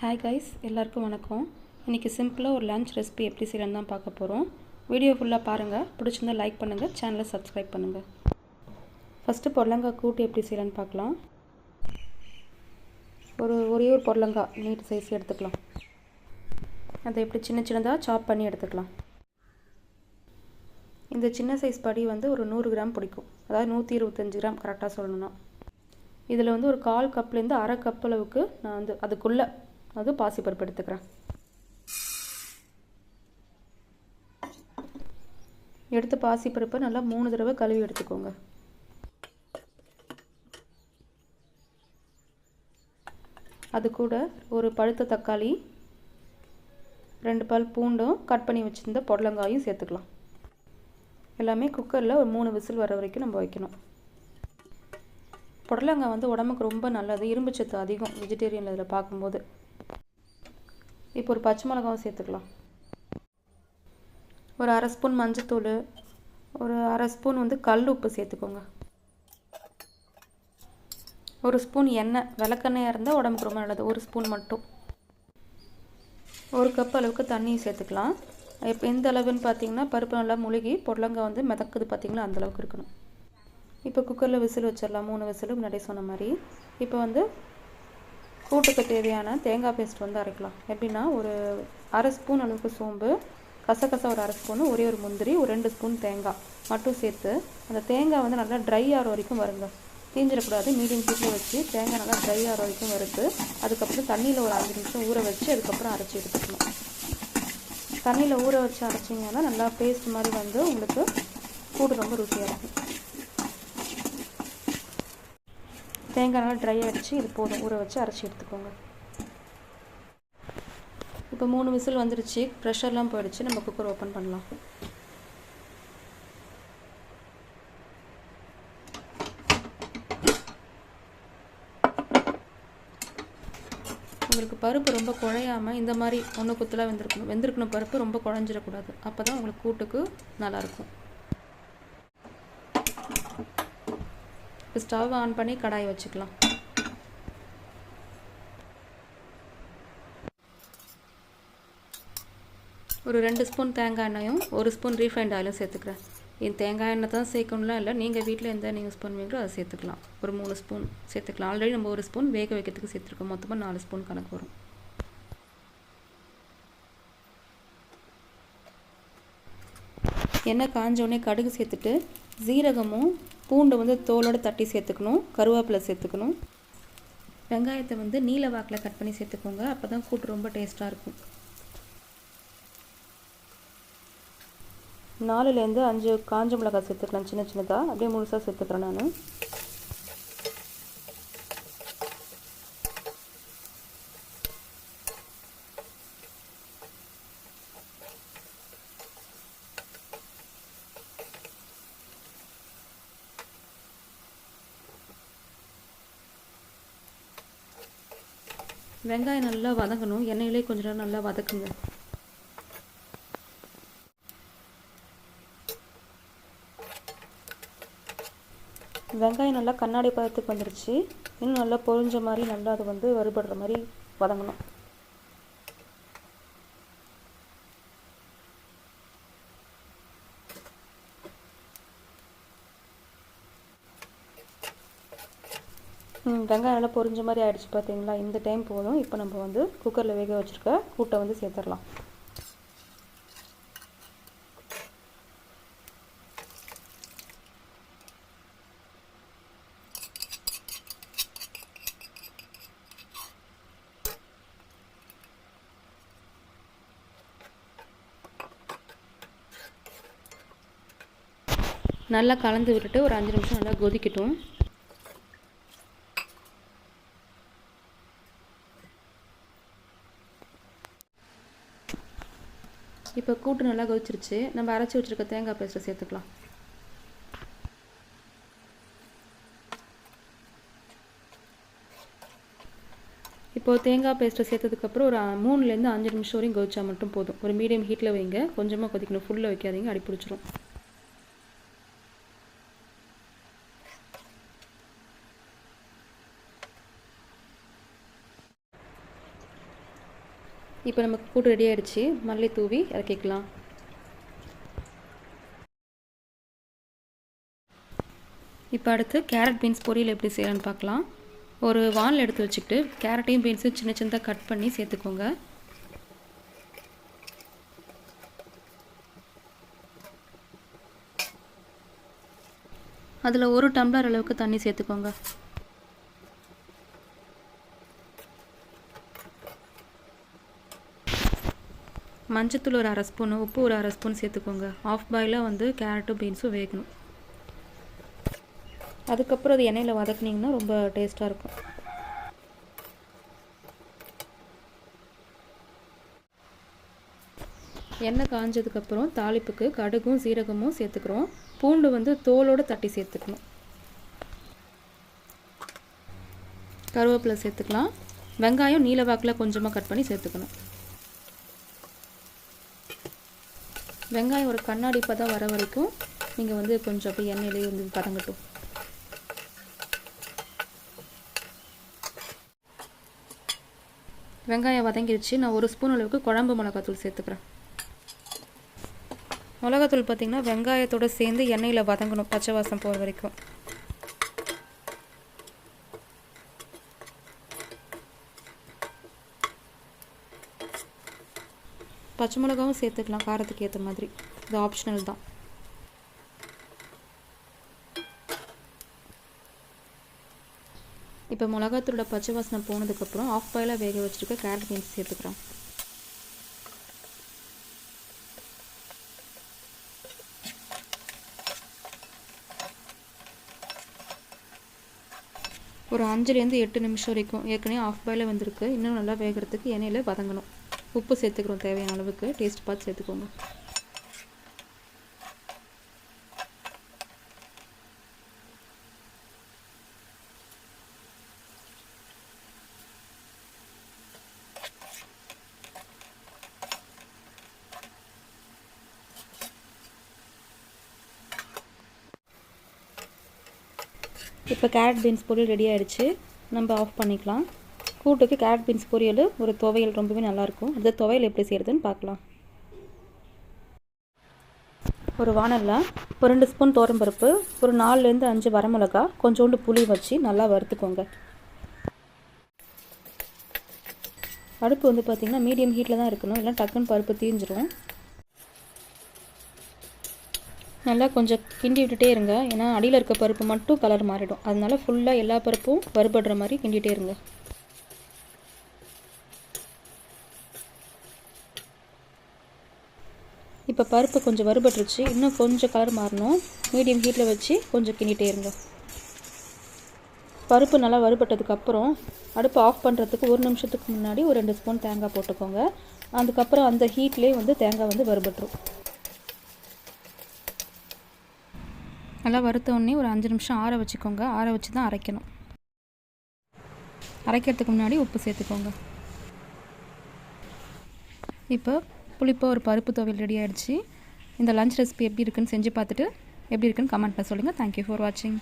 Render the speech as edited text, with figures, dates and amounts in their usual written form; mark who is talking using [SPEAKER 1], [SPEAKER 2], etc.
[SPEAKER 1] Hi guys, எல்லாருக்கும் வணக்கம். இன்றைக்கி சிம்பிளாக ஒரு லன்ச் ரெசிபி எப்படி செய்யலான்னு தான் பார்க்க போகிறோம். வீடியோ ஃபுல்லாக பாருங்கள். பிடிச்சிருந்தா லைக் பண்ணுங்கள், சேனலை சப்ஸ்கிரைப் பண்ணுங்கள். ஃபஸ்ட்டு பொடலங்காய் கூட்டு எப்படி செய்யலான்னு பார்க்கலாம். ஒரே ஒரு பொடலங்காய் நீட் சைஸ் எடுத்துக்கலாம். அதை எப்படி சின்னதாக சாப் பண்ணி எடுத்துக்கலாம். இந்த சின்ன சைஸ் படி ஒரு 100 கிராம் பிடிக்கும், அதாவது 125 கிராம் கரெக்டாக சொல்லணும்னா. இதில் ஒரு 1/4 கப்லேருந்து அரை கப் அளவுக்கு நான் அதுக்குள்ளே பாசிப்பருப்பு எடுத்துக்கிறேன். எடுத்து பாசிப்பருப்பை நல்லா 3 தடவை கழுவி எடுத்துக்கோங்க. அது கூட ஒரு பழுத்த தக்காளி, 2 பல் பூண்டும், கட் பண்ணி வச்சுருந்த பொடலங்காயும் சேர்த்துக்கலாம். எல்லாமே குக்கரில் ஒரு 3 விசில் வர வரைக்கும் நம்ம வைக்கணும். பொடலங்காய் உடம்புக்கு ரொம்ப நல்லது, இரும்பு சத்து அதிகம் வெஜிடேரியனில் இதில் பார்க்கும்போது. இப்போ ஒரு பச்சை மிளகாவும் சேர்த்துக்கலாம். ஒரு அரை ஸ்பூன் மஞ்சத்தூள், ஒரு அரை ஸ்பூன் கல் உப்பு சேர்த்துக்கோங்க. ஒரு ஸ்பூன் எண்ணெய், விளக்கெண்ணெயாக இருந்தால் உடம்புக்கு ரொம்ப நல்லது, ஒரு ஸ்பூன் மட்டும். ஒரு கப் அளவுக்கு தண்ணியும் சேர்த்துக்கலாம். இப்போ எந்த அளவுன்னு பார்த்தீங்கன்னா, பருப்பு நல்லா முழுகி பொடலங்காய் மிதக்குது பார்த்தீங்களா, அந்தளவுக்கு இருக்கணும். இப்போ குக்கரில் விசில் வச்சிடலாம், 3 விசில் முன்னாடி சொன்ன மாதிரி. இப்போ கூட்டுக்கு தேவையான தேங்காய் பேஸ்ட் அரைக்கலாம். எப்படின்னா, ஒரு அரை ஸ்பூன் அளவுக்கு சோம்பு, கசகசா ஒரு அரை ஸ்பூனு, ஒரே ஒரு முந்திரி, ஒரு 2 ஸ்பூன் தேங்காய் மட்டும் சேர்த்து அந்த தேங்காய் நல்லா ட்ரை ஆகிற வரைக்கும் வருங்க. தீஞ்சிடக்கூடாது, மீடியம் ஹீட்டில் வச்சு தேங்காய் நல்லா ட்ரை ஆகிற வரைக்கும் வறுத்து அதுக்கப்புறம் தண்ணியில் ஒரு 5 நிமிஷம் ஊற வச்சு அதுக்கப்புறம் அரைச்சி எடுத்துக்கணும். தண்ணியில் ஊற வச்சு அரைச்சிங்கன்னா நல்லா பேஸ்ட் மாதிரி உங்களுக்கு கூட்டு ரொம்ப ருசியாக இருக்கும். தேங்காய் நல்லா ட்ரை ஆகிடுச்சு, இது போதும், ஊற வச்சு அரைச்சி எடுத்துக்கோங்க. இப்போ 3 விசில் வந்துடுச்சு, ப்ரெஷர்லாம் போயிடுச்சு. நம்ம குக்கர் ஓப்பன் பண்ணலாம். உங்களுக்கு பருப்பு ரொம்ப குழையாமல் இந்த மாதிரி ஒன்று குத்தலாக வெந்திருக்கணும். பருப்பு ரொம்ப குழஞ்சிடக்கூடாது, அப்போ தான் உங்களுக்கு கூட்டுக்கு நல்லாயிருக்கும். இப்போ ஸ்டவ் ஆன் பண்ணி கடாயை வச்சுக்கலாம். ஒரு 2 ஸ்பூன் தேங்காய் எண்ணெயும் 1 ஸ்பூன் ரீஃபைண்ட் ஆயிலும் சேர்த்துக்கிறேன். இந்த தேங்காய் எண்ணெய் தான் சேர்க்கணும்லாம் இல்லை, நீங்கள் வீட்டில் எந்த நீங்கள் யூஸ் பண்ணுவீங்களோ அதை சேர்த்துக்கலாம். ஒரு 3 ஸ்பூன் சேர்த்துக்கலாம். ஆல்ரெடி நம்ம 1 ஸ்பூன் வேக வைக்கிறதுக்கு சேர்த்துருக்கோம், மொத்தமாக 4 ஸ்பூன் கணக்கு வரும். எண்ணெய் காஞ்சோடனே கடுகு சேர்த்துட்டு ஜீரகமும் பூண்டு தோலோடு தட்டி சேர்த்துக்கணும். கருவேப்பிலை சேர்த்துக்கணும். வெங்காயத்தை நீல வாக்கில் கட் பண்ணி சேர்த்துக்கோங்க, அப்போ தான் கூட்டு ரொம்ப டேஸ்ட்டாக இருக்கும். 4லேருந்து 5 காஞ்ச மிளகாய் சேர்த்துக்கலாம், சின்னதாக, அப்படியே முழுசாக சேர்த்துக்கிறேன் நான். வெங்காயம் நல்லா வதங்கணும், எண்ணெயிலே கொஞ்ச நேரம் நல்லா வதக்குங்க. வெங்காயம் நல்லா கண்ணாடி பதத்துக்கு வந்துடுச்சு. இன்னும் நல்லா பொரிஞ்ச மாதிரி நல்லா அது வறுபடுற மாதிரி வதங்கணும். வெங்காயம் நல்லா பொரிஞ்ச மாதிரி ஆயிடுச்சு பார்த்தீங்களா, இந்த டைம் போதும். இப்போ நம்ம குக்கரில் வேக வச்சுருக்க கூட்டை சேர்த்துடலாம். நல்லா கலந்து விட்டுட்டு ஒரு 5 நிமிஷம் நல்லா கொதிக்கட்டும். இப்போ கூட்டு நல்லா கொதிச்சிருச்சு. நம்ம அரைச்சி வச்சுருக்க தேங்காய் பேஸ்ட்டை சேர்த்துக்கலாம். இப்போது தேங்காய் பேஸ்ட்டை சேர்த்ததுக்கப்புறம் ஒரு 3லேருந்து 5 நிமிஷம் வரையும் கொதிச்சா மட்டும் போதும். ஒரு மீடியம் ஹீட்டில் வைங்க, கொஞ்சமாக கொதிக்கணும், ஃபுல்லாக வைக்காதீங்க, அடி பிடிச்சிரும். இப்போ நமக்கு கூட்டு ரெடி ஆகிடுச்சு. மல்லி தூவி இறக்கிக்கலாம். இப்போ அடுத்து கேரட் பீன்ஸ் பொரியல் எப்படி செய்யலான்னு பார்க்கலாம். ஒரு வானல் எடுத்து வச்சுக்கிட்டு கேரட்டையும் பீன்ஸும் சின்ன சின்னதாக கட் பண்ணி சேர்த்துக்கோங்க. அதில் 1 டம்ளர் அளவுக்கு தண்ணி சேர்த்துக்கோங்க. மஞ்சத்தூள் ஒரு 1/2 ஸ்பூன், உப்பு ஒரு 1/2 ஸ்பூன் சேர்த்துக்கோங்க. ஆஃப் பாயிலாக வந்து கேரட்டும் பீன்ஸும் வேகணும். அதுக்கப்புறம் அது எண்ணெயில் வதக்குனிங்கன்னா ரொம்ப டேஸ்ட்டாக இருக்கும். எண்ணெய் காஞ்சதுக்கப்புறம் தாளிப்புக்கு கடுகும் சீரகமும் சேர்த்துக்கிறோம். பூண்டு வந்து தோலோடு தட்டி சேர்த்துக்கணும். கருவேப்பிலை சேர்த்துக்கலாம். வெங்காயம் நீல வாக்கில் கொஞ்சமாக கட் பண்ணி சேர்த்துக்கணும். வெங்காயம் ஒரு கண்ணாடி பதம் வர வரைக்கும் நீங்கள் வந்து கொஞ்சம் அப்படியே எண்ணெயிலே வந்து வதங்கட்டும். வெங்காயம் வதங்கிடுச்சு. நான் 1 ஸ்பூன் அளவுக்கு குழம்பு மிளகாத்தூள் சேர்த்துக்கிறேன். மிளகாத்தூள் பார்த்திங்கன்னா வெங்காயத்தோடு சேர்ந்து எண்ணெயில் வதங்கணும், பச்சை வாசம் போகிற வரைக்கும். பச்சை மிளகாவும் சேர்த்துக்கலாம் காரத்துக்கு ஏற்ற மாதிரி. இது ஆப்ஷனல் தான். இப்போ மிளகாத்தூளோட பச்சை வாசனை போனதுக்கப்புறம் ஆஃப் பாயிலாக வேக வச்சுருக்க கேரட் பீன்ஸ் சேர்த்துக்கிறேன். ஒரு 5லேருந்து 8 நிமிஷம் வரைக்கும். ஏற்கனவே ஆஃப் பாயிலாக வந்திருக்கு. இன்னும் நல்லா வேகிறதுக்கு எண்ணெயில் வதங்கணும். உப்பு சேர்த்துக்கிறோம் தேவையான அளவுக்கு. டேஸ்ட் பார்த்து சேர்த்துக்கோங்க. இப்போ கேரட் பீன்ஸ் பொரியல் ரெடி ஆகிடுச்சு. நம்ம ஆஃப் பண்ணிக்கலாம். கூட்டுக்கு கேரட் பீன்ஸ் பொரியல் ஒரு துவையல் ரொம்பவே நல்லாயிருக்கும். அந்த துவையல் எப்படி செய்கிறதுன்னு பார்க்கலாம். ஒரு வானலில் ஒரு 2 ஸ்பூன் துவரம்பருப்பு, ஒரு 4லேருந்து 5 வரமிளகா, கொஞ்சோண்டு புளி வச்சு நல்லா வறுத்துக்கோங்க. அடுப்பு வந்து பார்த்திங்கன்னா மீடியம் ஹீட்டில் தான் இருக்கணும், இல்லை டக்குன்னு பருப்பு தீஞ்சிரும். நல்லா கொஞ்சம் கிண்டி விட்டுட்டே இருங்க. ஏன்னா அடியில் இருக்க பருப்பு மட்டும் கலர் மாறிடும். அதனால ஃபுல்லாக எல்லா பருப்பும் வறுபடுற மாதிரி கிண்டிகிட்டே இருங்க. இப்போ பருப்பு கொஞ்சம் வறுபட்டுருச்சு. இன்னும் கொஞ்சம் கலர் மாறணும். மீடியம் ஹீட்டில் வச்சு கொஞ்சம் கிண்டிகிட்டே இருங்க. பருப்பு நல்லா வறுபட்டதுக்கப்புறம் அடுப்பு ஆஃப் பண்ணுறதுக்கு 1 நிமிஷத்துக்கு முன்னாடி ஒரு 2 ஸ்பூன் தேங்காய் போட்டுக்கோங்க. அதுக்கப்புறம் அந்த ஹீட்லேயே வந்து தேங்காய் வந்து வறுபட்டுரும். நல்லா வறுத்தோடனே ஒரு 5 நிமிஷம் ஆற வச்சுக்கோங்க. ஆற வச்சு தான் அரைக்கணும். அரைக்கிறதுக்கு முன்னாடி உப்பு சேர்த்துக்கோங்க. இப்போ புளிப்பாக ஒரு பருப்பு துவையல் ரெடி ஆகிடுச்சு. இந்த லஞ்ச் ரெசிபி எப்படி இருக்குன்னு செஞ்சு பார்த்துட்டு எப்படி இருக்குன்னு கமெண்ட்டில் சொல்லுங்கள். தேங்க்யூ ஃபார் வாட்சிங்.